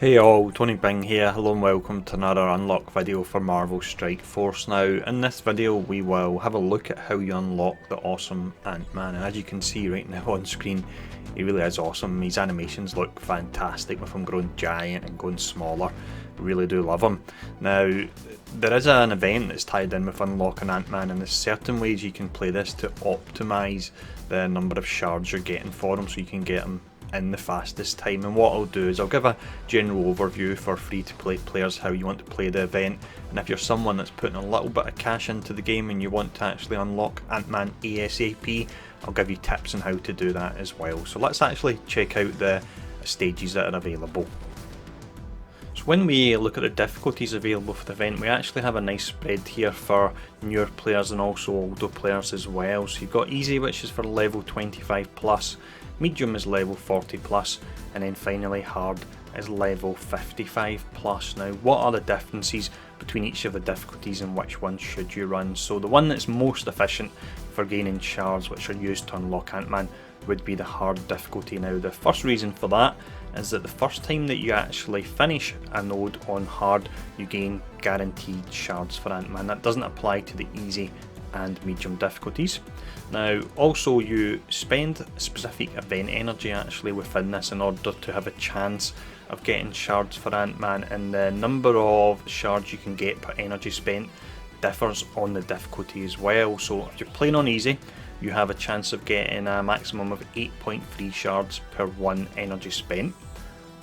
Hey all, Tony Bing here, hello and welcome to another unlock video for Marvel Strike Force. Now, in this video we will have a look at how you unlock the awesome Ant-Man, and as you can see right now on screen, he really is awesome. His animations look fantastic with him growing giant and going smaller. Really do love him. Now, there is an event that's tied in with unlocking Ant-Man, and there's certain ways you can play this to optimise the number of shards you're getting for him so you can get him in the fastest time. And what I'll do is I'll give a general overview for free to play players how you want to play the event, and if you're someone that's putting a little bit of cash into the game and you want to actually unlock Ant-Man ASAP, I'll give you tips on how to do that as well. So let's actually check out the stages that are available. So when we look at the difficulties available for the event, we actually have a nice spread here for newer players and also older players as well. So you've got easy, which is for level 25 plus, medium is level 40 plus, and then finally hard is level 55 plus. Now, what are the differences between each of the difficulties and which one should you run? So the one that's most efficient for gaining shards which are used to unlock Ant-Man would be the hard difficulty. Now, the first reason for that is that the first time that you actually finish a node on hard, you gain guaranteed shards for Ant-Man. That doesn't apply to the easy and medium difficulties. Now, also you spend specific event energy actually within this in order to have a chance of getting shards for Ant-Man, and the number of shards you can get per energy spent differs on the difficulty as well. So if you're playing on easy, you have a chance of getting a maximum of 8.3 shards per 1 energy spent.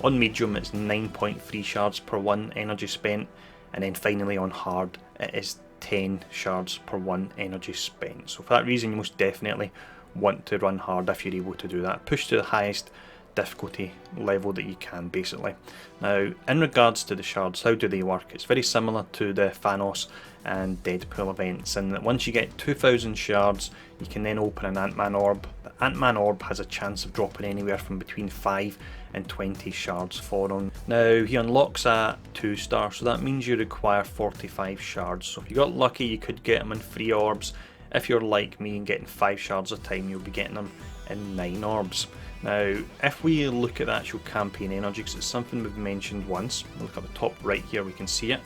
On medium it's 9.3 shards per 1 energy spent, and then finally on hard it is 10 shards per 1 energy spent. So for that reason you most definitely want to run hard if you're able to do that. Push to the highest difficulty level that you can basically. Now, in regards to the shards, how do they work? It's very similar to the Thanos and Deadpool events, and that once you get 2000 shards you can then open an Ant-Man orb. The Ant-Man orb has a chance of dropping anywhere from between 5 and 20 shards for him. Now, he unlocks at 2-star, so that means you require 45 shards. So if you got lucky you could get him in 3 orbs. If you're like me and getting 5 shards a time, you'll be getting them in 9 orbs. Now, if we look at the actual campaign energy, because it's something we've mentioned once, look at the top right here, we can see it.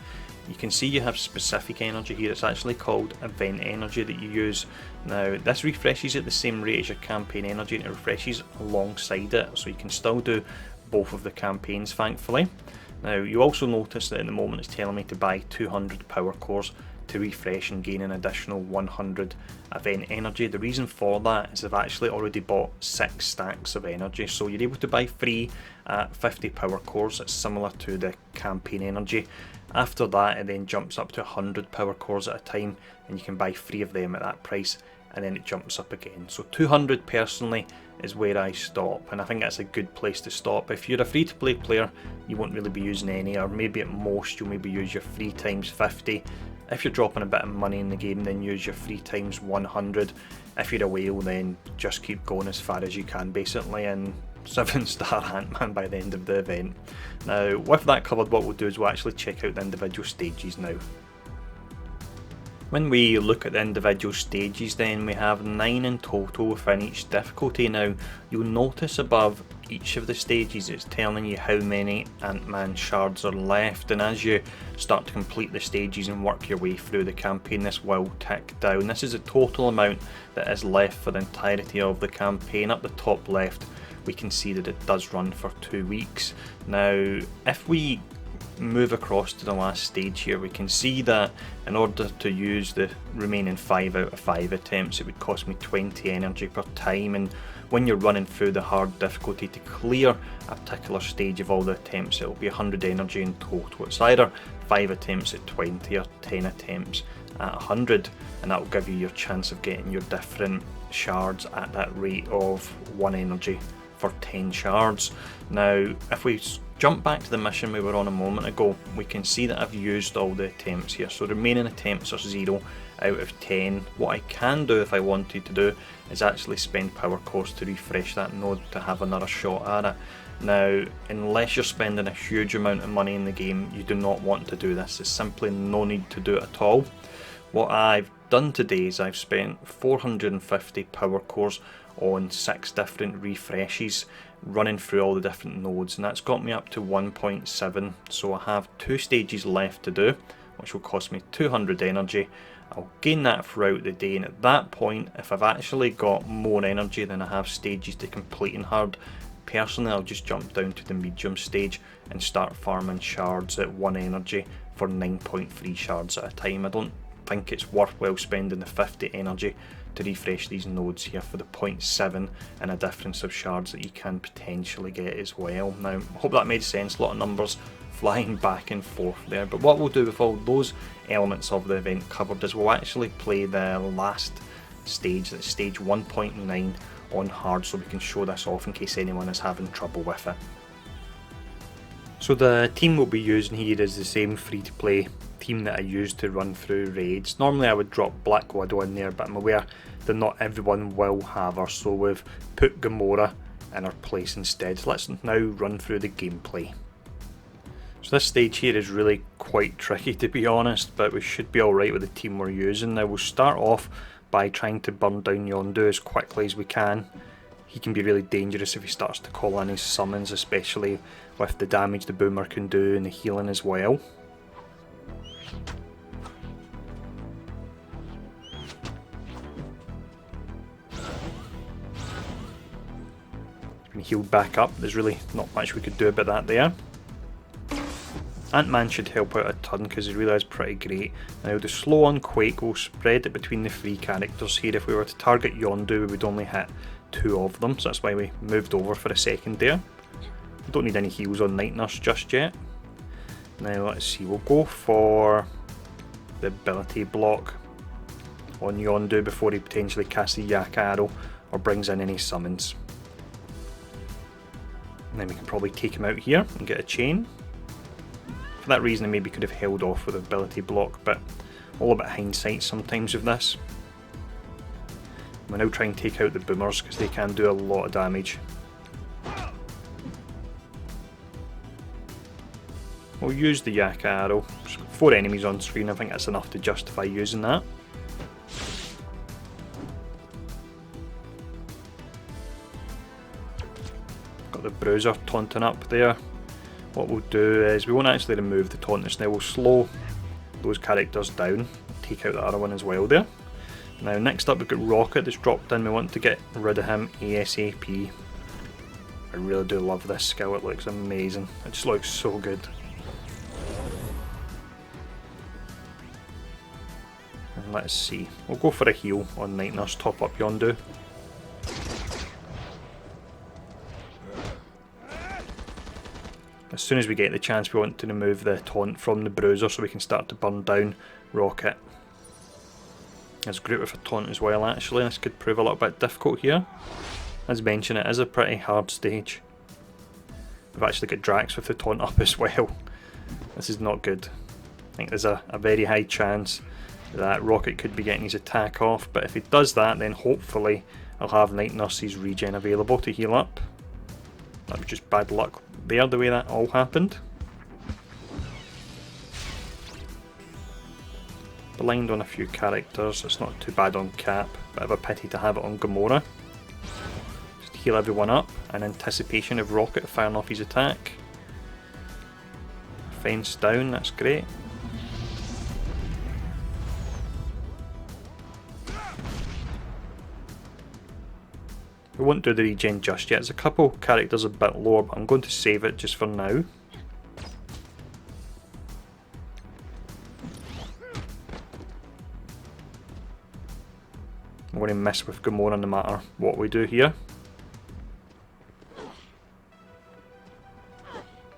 You can see you have specific energy here. It's actually called event energy that you use. Now, this refreshes at the same rate as your campaign energy, and it refreshes alongside it, so you can still do both of the campaigns, thankfully. Now, you also notice that at the moment it's telling me to buy 200 power cores to refresh and gain an additional 100 event energy. The reason for that is I've actually already bought 6 stacks of energy, so you're able to buy 3 at 50 power cores. It's similar to the campaign energy. After that it then jumps up to 100 power cores at a time, and you can buy 3 of them at that price, and then it jumps up again. So 200 personally is where I stop, and I think that's a good place to stop. If you're a free to play player you won't really be using any, or maybe at most you'll maybe use your 3 times 50. If you're dropping a bit of money in the game, then use your 3 times 100. If you're a whale, then just keep going as far as you can basically, and 7-star Ant-Man by the end of the event. Now, with that covered, what we'll do is we'll actually check out the individual stages now. When we look at the individual stages, then we have 9 in total within each difficulty. Now, you'll notice above each of the stages it's telling you how many Ant-Man shards are left, and as you start to complete the stages and work your way through the campaign, this will tick down. This is the total amount that is left for the entirety of the campaign. Up the top left we can see that it does run for 2 weeks. Now, if we move across to the last stage here, we can see that in order to use the remaining 5 out of 5 attempts it would cost me 20 energy per time, and when you're running through the hard difficulty to clear a particular stage of all the attempts, it will be 100 energy in total. It's either 5 attempts at 20 or 10 attempts at 100, and that will give you your chance of getting your different shards at that rate of 1 energy for 10 shards. Now, if we jump back to the mission we were on a moment ago, we can see that I've used all the attempts here, so the remaining attempts are 0 out of 10. What I can do if I wanted to do is actually spend power cores to refresh that node to have another shot at it. Now, unless you're spending a huge amount of money in the game, you do not want to do this. There's simply no need to do it at all. What I've done today is I've spent 450 power cores on 6 different refreshes, running through all the different nodes, and that's got me up to 1.7, so I have 2 stages left to do, which will cost me 200 energy. I'll gain that throughout the day, and at that point, if I've actually got more energy than I have stages to complete in hard, personally I'll just jump down to the medium stage and start farming shards at 1 energy for 9.3 shards at a time. I don't think it's worthwhile spending the 50 energy to refresh these nodes here for the 0.7 and a difference of shards that you can potentially get as well. Now, I hope that made sense. A lot of numbers flying back and forth there, but what we'll do with all those elements of the event covered is we'll actually play the last stage, that's stage 1.9 on hard, so we can show this off in case anyone is having trouble with it. So the team we'll be using here is the same free-to-play team that I used to run through raids. Normally I would drop Black Widow in there, but I'm aware that not everyone will have her, so we've put Gamora in her place instead. So let's now run through the gameplay. So this stage here is really quite tricky, to be honest, but we should be alright with the team we're using. Now we'll start off by trying to burn down Yondu as quickly as we can. He can be really dangerous if he starts to call in his summons, especially with the damage the boomer can do and the healing as well. He's been healed back up, there's really not much we could do about that there. Ant-Man should help out a ton because he really is pretty great. Now the slow on Quake will spread it between the 3 characters here. If we were to target Yondu, we would only hit 2 of them, so that's why we moved over for a second there. We don't need any heals on Night Nurse just yet. Now let's see, we'll go for the ability block on Yondu before he potentially casts the Yak Arrow or brings in any summons. And then we can probably take him out here and get a chain. For that reason I maybe could have held off with the ability block, but all about hindsight sometimes with this. We'll now try and take out the boomers because they can do a lot of damage. We'll use the Yak Arrow. There's 4 enemies on screen, I think that's enough to justify using that. Got the Bruiser taunting up there. What we'll do is we won't actually remove the tauntness now, we'll slow those characters down, take out the other one as well there. Now next up we've got Rocket that's dropped in, we want to get rid of him ASAP. I really do love this skill, it looks amazing, it just looks so good. And let's see, we'll go for a heal on Night Nurse, top up Yondu. As soon as we get the chance we want to remove the taunt from the Bruiser so we can start to burn down Rocket. It's great with a taunt as well actually, this could prove a little bit difficult here. As mentioned, it is a pretty hard stage. We've actually got Drax with the taunt up as well. This is not good. I think there's a very high chance that Rocket could be getting his attack off, but if he does that then hopefully I'll have Night Nurse's regen available to heal up. That was just bad luck there, the way that all happened. Blind on a few characters, it's not too bad on Cap, bit of a pity to have it on Gamora. Just heal everyone up in anticipation of Rocket firing off his attack. Fence down, that's great. We won't do the regen just yet, there's a couple characters a bit lower, but I'm going to save it just for now. I'm going to mess with Gamora no matter what we do here.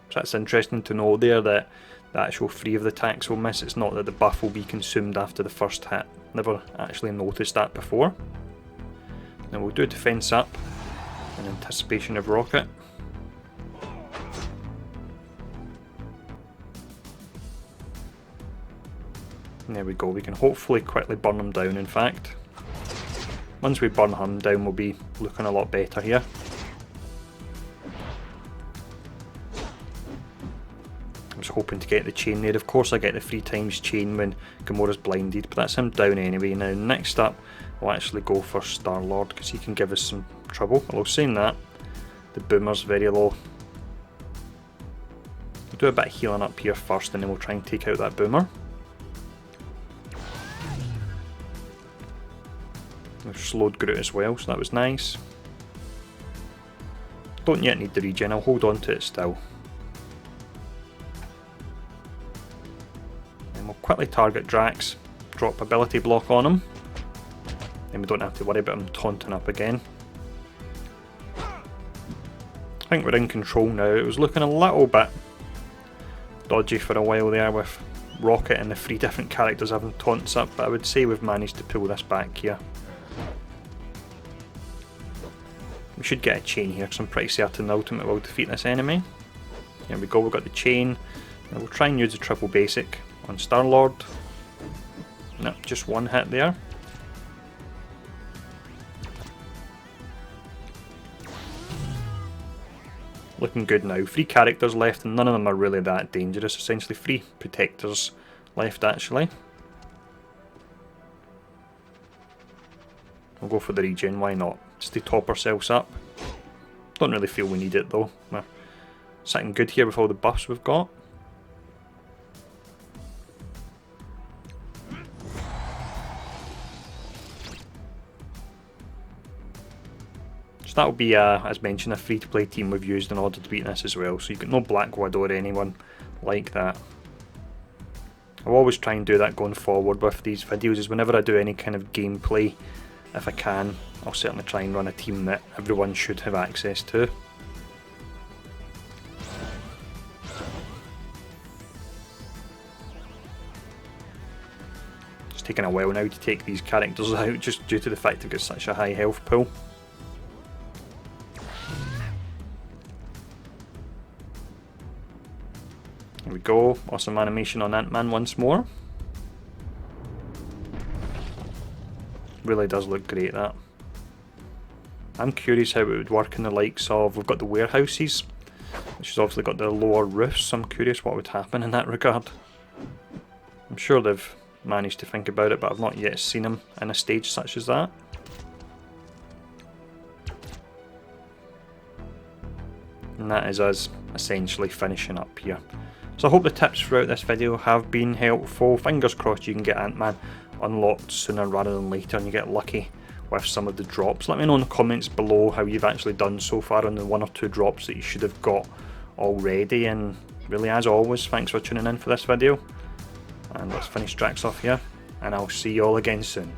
So that's interesting to know there that the actual 3 of the attacks will miss, it's not that the buff will be consumed after the first hit. Never actually noticed that before. Now we'll do a defense up in anticipation of Rocket. And there we go, we can hopefully quickly burn him down in fact. Once we burn him down we'll be looking a lot better here. I was hoping to get the chain there, of course I get the 3 times chain when Gamora's blinded, but that's him down anyway. Now next up we'll actually go for Star-Lord because he can give us some trouble. Although saying that, The boomer's very low. We'll do a bit of healing up here first and then we'll try and take out that boomer. We've slowed Groot as well, so that was nice. Don't yet need the regen, I'll hold on to it still. And we'll quickly target Drax, drop ability block on him. Then we don't have to worry about him taunting up again. I think we're in control now. It was looking a little bit dodgy for a while there with Rocket and the 3 different characters having taunts up, but I would say we've managed to pull this back here. We should get a chain here because I'm pretty certain the ultimate will defeat this enemy. Here we go, we've got the chain. Now we'll try and use the triple basic on Star-Lord. No, just one hit there. Looking good now. 3 characters left and none of them are really that dangerous. Essentially 3 protectors left actually. We'll go for the regen, why not? Just to top ourselves up. Don't really feel we need it though. We're sitting good here with all the buffs we've got. So that'll be, as mentioned, a free-to-play team we've used in order to beat this as well. So you've got no Black Widow or anyone like that. I'll always try and do that going forward with these videos, is whenever I do any kind of gameplay, if I can, I'll certainly try and run a team that everyone should have access to. It's taking a while now to take these characters out just due to the fact they've got such a high health pool. There we go, awesome animation on Ant-Man once more. Really does look great, that. I'm curious how it would work in the likes of, we've got the warehouses, which has obviously got the lower roofs, so I'm curious what would happen in that regard. I'm sure they've managed to think about it, but I've not yet seen them in a stage such as that. And that is us essentially finishing up here. So I hope the tips throughout this video have been helpful. Fingers crossed you can get Ant-Man unlocked sooner rather than later and you get lucky with some of the drops. Let me know in the comments below how you've actually done so far on the 1 or 2 drops that you should have got already. And really, as always, thanks for tuning in for this video. And let's finish Drax off here, and I'll see you all again soon.